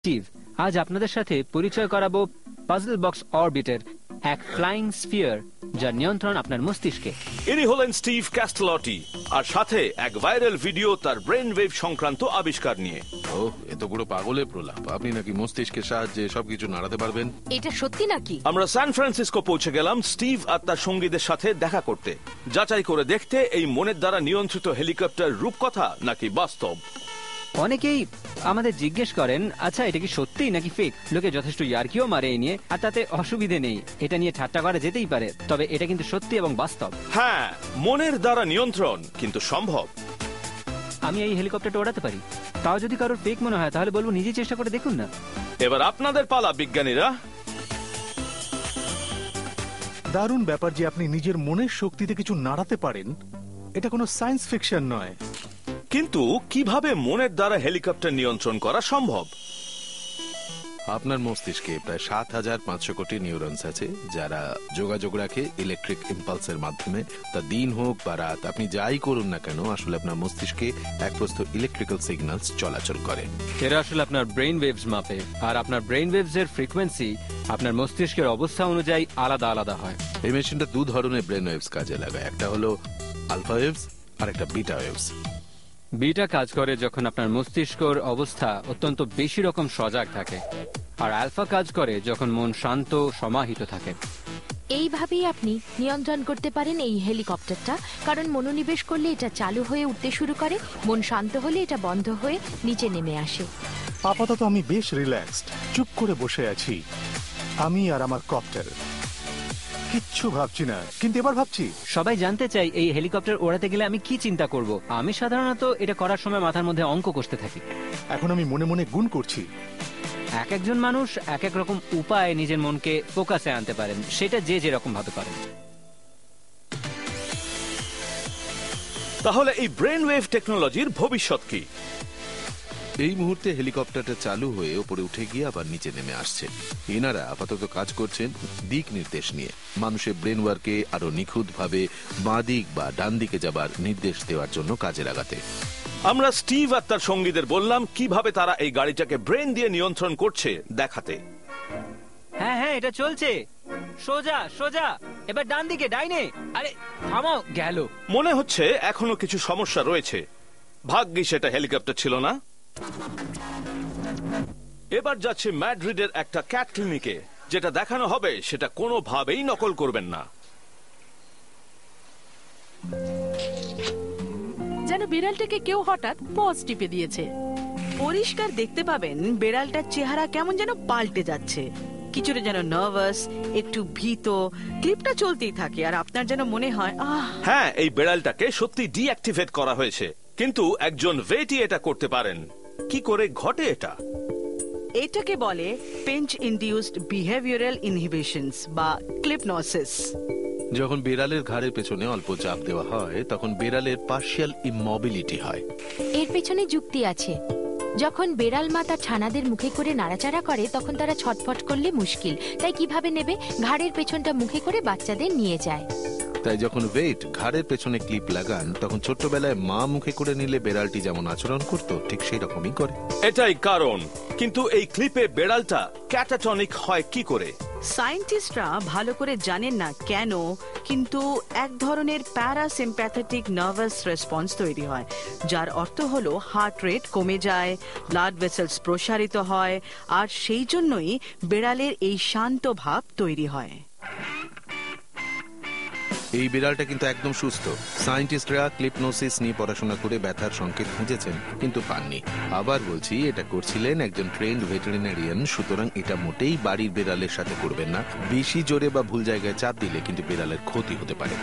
Steve, আজ আপনাদের সাথে পরিচয় করাবো পাজল বক্স অরবিটের এক ফ্লাইং স্ফিয়ার যার নিয়ন্ত্রণ আপনার মস্তিষ্কে। ইনি হলেন স্টিভ ক্যাস্টেলটি, আর সাথে এক ভাইরাল ভিডিও তার ব্রেন ওয়েভ সংক্রান্ত আবিষ্কার নিয়ে। ও, এ তো পুরো পাগলের প্রলাপ। আপনি নাকি মস্তিষ্কের সাহায্যে সবকিছু নাড়াতে পারবেন? এটা সত্যি নাকি? আমরা সান ফ্রান্সিসকো পৌঁছে গেলাম স্টিভ আর তার সঙ্গীদের সাথে দেখা করতে, যাচাই করে দেখতে এই মনের দ্বারা নিয়ন্ত্রিত হেলিকপ্টার রূপকথা নাকি বাস্তব। অনেকেই আমাদের জিজ্ঞেস করেন, আচ্ছা এটা কি সত্যি নাকি ফেক। লোকে যথেষ্ট ইয়ার্কিও মারে এই নিয়ে, আর তাতে অসুবিধে নেই, এটা নিয়ে ঠাট্টা করা যেতেই পারে, তবে এটা কিন্তু সত্যি এবং বাস্তব। হ্যাঁ, মনের দ্বারা নিয়ন্ত্রণ কিন্তু সম্ভব। আমি এই হেলিকপ্টারটা ওড়াতে পারি, তাও যদি কারোর ফেক মনে হয় তাহলে বলবো নিজে চেষ্টা করে দেখুন না। এবার আপনাদের পালা বিজ্ঞানীরা। দারুণ ব্যাপার যে আপনি নিজের মনের শক্তিতে কিছু নাড়াতে পারেন। এটা কোনো সায়েন্স ফিকশন নয়। কিন্তু কিভাবে মনের দ্বারা হেলিকপ্টার নিয়ন্ত্রণ করা সম্ভব? আপনার মস্তিষ্কে প্রায় ৭,৫০০ কোটি নিউরনস আছে, যারা যোগাযোগ রাখে ইলেকট্রিক ইম্পালসের মাধ্যমে। তা দিন হোক বা রাত, আপনি যাই করুন না কেন, আসলে আপনার মস্তিষ্কে এক প্রস্থ ইলেকট্রিক্যাল সিগন্যালস চলাচল করে। এরা আসলে আপনার ব্রেন ওয়েভস মাপে, আর আপনার ব্রেন ওয়েভস এর ফ্রিকোয়েন্সি আপনার মস্তিষ্কের অবস্থা অনুযায়ী আলাদা আলাদা হয়। এই মেশিনটা দু ধরনের ব্রেন ওয়েভস কাজে লাগায়, একটা হলো আলফা ওয়েভস আর একটা বিটা ওয়েভস। বিটা কাজ করে যখন আপনার মস্তিষ্কের অবস্থা অত্যন্ত বেশি রকম সজাগ থাকে, আর আলফা কাজ করে যখন মন শান্ত সমাহিত থাকে। এইভাবেই আপনি নিয়ন্ত্রণ করতে পারেন এই হেলিকপ্টারটা, কারণ মনোনিবেশ করলে এটা চালু হয়ে উঠতে শুরু করে, মন শান্ত হলে এটা বন্ধ হয়ে নিচে নেমে আসে। আপাতত আমি বেশ রিল্যাক্সড, চুপ করে বসে আছি। আমি আর আমার কপ্টার কিচ্ছু ভাবছি না, কিন্তু এবার ভাবছি। সবাই জানতে চাই এই হেলিকপ্টার ওড়াতে গেলে আমি কি চিন্তা করব। আমি সাধারণত এটা করার সময় মাথার মধ্যে অঙ্ক কষতে থাকি। এখন আমি মনে মনে গুণ করছি। এক একজন মানুষ এক এক রকম উপায়ে নিজের মনকে ফোকাসে আনতে পারেন, সেটা যে যেরকম ভাবে করেন। তাহলে এই ব্রেন ওয়েভ টেকনোলজির ভবিষ্যৎ কি? এই মুহূর্তে হেলিকপ্টারটা চালু হয়ে উপরে উঠে গিয়ে আবার নিচে নেমে আসছে। এনারা আপাতত কাজ করছেন দিক নির্দেশ নিয়ে, মানুষের ব্রেন ওয়ার্কে আরো নিখুঁত ভাবে বাঁ দিক বা ডান দিকে যাবার নির্দেশ দেওয়ার জন্য কাজে লাগাতে। আমরা স্টিভ আর তার সঙ্গীদের বললাম কিভাবে তারা এই গাড়িটাকে ব্রেন দিয়ে নিয়ন্ত্রণ করছে দেখাতে। হ্যাঁ হ্যাঁ, এটা চলছে, সোজা সোজা, এবার ডান দিকে, ডাইনে। আরে থামাও, গেল। মনে হচ্ছে এখনো কিছু সমস্যা রয়েছে। ভাগ্যিস সেটা হেলিকপ্টার ছিল না। এবার যাচ্ছে ম্যাড্রিডের একটা ক্যাট ক্লিনিকে। যেটা দেখানো হবে সেটা কোনোভাবেই নকল করবেন না। যেন বিড়ালটাকে কেউ হঠাৎ পজ টিপে দিয়েছে। পরিষ্কার দেখতে পাবেন বিড়ালটার চেহারা কেমন যেন পাল্টে যাচ্ছে, কিছুটা যেন নার্ভাস, একটু ভীত। ক্লিপটা চলতেই থাকে আর আপনার যেন মনে হয় হ্যাঁ, এই বিড়ালটাকে সত্যি ডিঅ্যাক্টিভেট করা হয়েছে, কিন্তু একজন ভেটি এটা করতে পারেন। কি করে ঘটে এটা? এটাকে বলে পেঞ্চ ইনডিউসড বিহেভিয়ারাল ইনহিবিশনস বা ক্লিপনোসিস। যখন বিড়ালের ঘাড়ের পেছনে অল্প চাপ দেওয়া হয় তখন বিড়ালের পার্শিয়াল ইমমোবিলিটি হয়। এর পেছনে যুক্তি আছে। যখন বেড়াল মা তার ছানাদের মুখে করে নাড়াচাড়া করে তখন তারা ছটফট করলে মুশকিল, তাই কিভাবে নেবে, ঘাড়ের পেছনটা মুখে করে বাচ্চাদের নিয়ে যায়। তাই যখন ওয়েট ঘাড়ের পেছনে ক্লিপ লাগান তখন ছোট্টবেলায় মা মুখে করে নিলে বেড়ালটি যেমন আচরণ করত ঠিক সেই রকমই করে। এটাই কারণ। কিন্তু এই ক্লিপে বেড়ালটা ক্যাটাটনিক হয় কি করে? সায়েন্টিস্টরা ভালো করে জানেন না কেন, কিন্তু এক ধরনের প্যারাসিম্প্যাথেটিক নার্ভাস রেসপন্স তৈরি হয়, যার অর্থ হলো হার্ট রেট কমে যায়, ব্লাড ভেসেলস প্রসারিত হয়, আর সেই জন্যই বেড়ালের এই শান্ত ভাব তৈরি হয়। এই বিড়ালটা কিন্তু একদম সুস্থ। সায়েন্টিস্টরা ক্লিপনোসিস নিয়ে পড়াশোনা করে ব্যথার সংকেত খুঁজেছেন কিন্তু পাননি। আবার বলছি, এটা করছিলেন একজন ট্রেন্ড ভেটেরিনারিয়ান, সুতরাং এটা মোটেই বাড়ির বিড়ালের সাথে করবেন না। বেশি জোরে বা ভুল জায়গায় চাপ দিলে কিন্তু বিড়ালের ক্ষতি হতে পারে।